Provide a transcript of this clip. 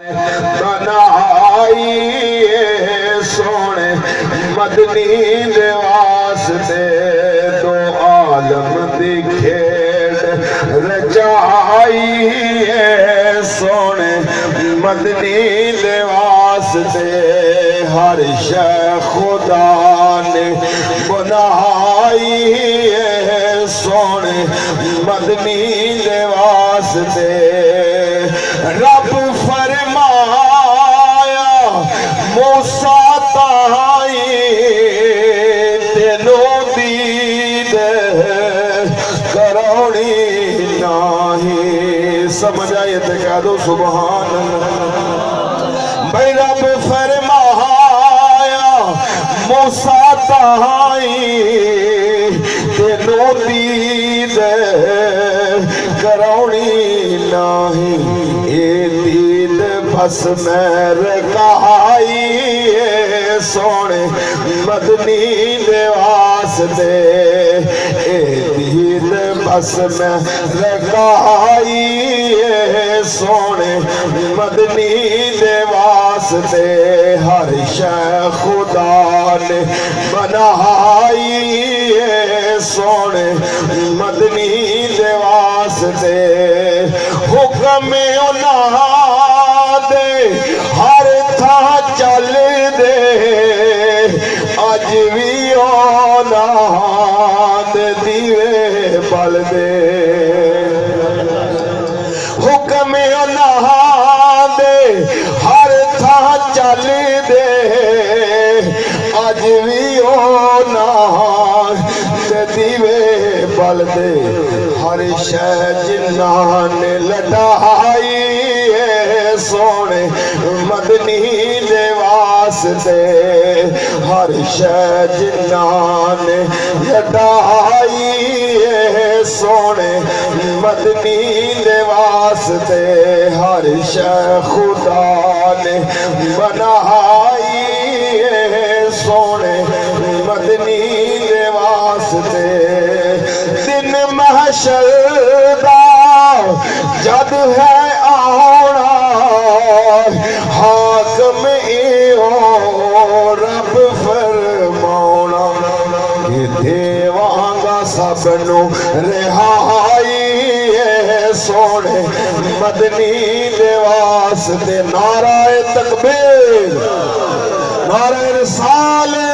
बनाई सोने मदनी दे वास्ते दो आलम दी खेड रचाई सोने मदनी दे वास्ते हर शै खुदा ने बनाई सोने मदनी दे वास्ते रब फरमाया मूसा ताई तेनों दीद करौनी नहीं। समझ आए तो कह दो सुभान भाई। रब फरमाया मूसा ताई तेनों दीद करौनी नहीं। बस मैं रखाई सोने मदनी दे वास्ते दीद बस मैं रखाई सोने मदनी दे वास्ते हर शै खुदा ने बनाई सोने मदनी दे वास्ते। हुक्म दे हर था चल दे अज भी औलाद दीवे बल दे। हुक्म दे हर था चल दे अज भी औलाद दीवे बल दे। हर शै जिन्ना ने लटाई सोने मदनी दे वास्ते हर शै जिन्ना ने लटाई सोने मदनी दे वास्ते हर शै खुदा ने बनाई सोने मदनी दे वास्ते। दिन महशर दा जद है आना हाकम इहो रब फरमाउना कि देवांगा सबनू रिहाई सोने मदनी दे वास्ते। नाराए तकबीर नारे रिसाले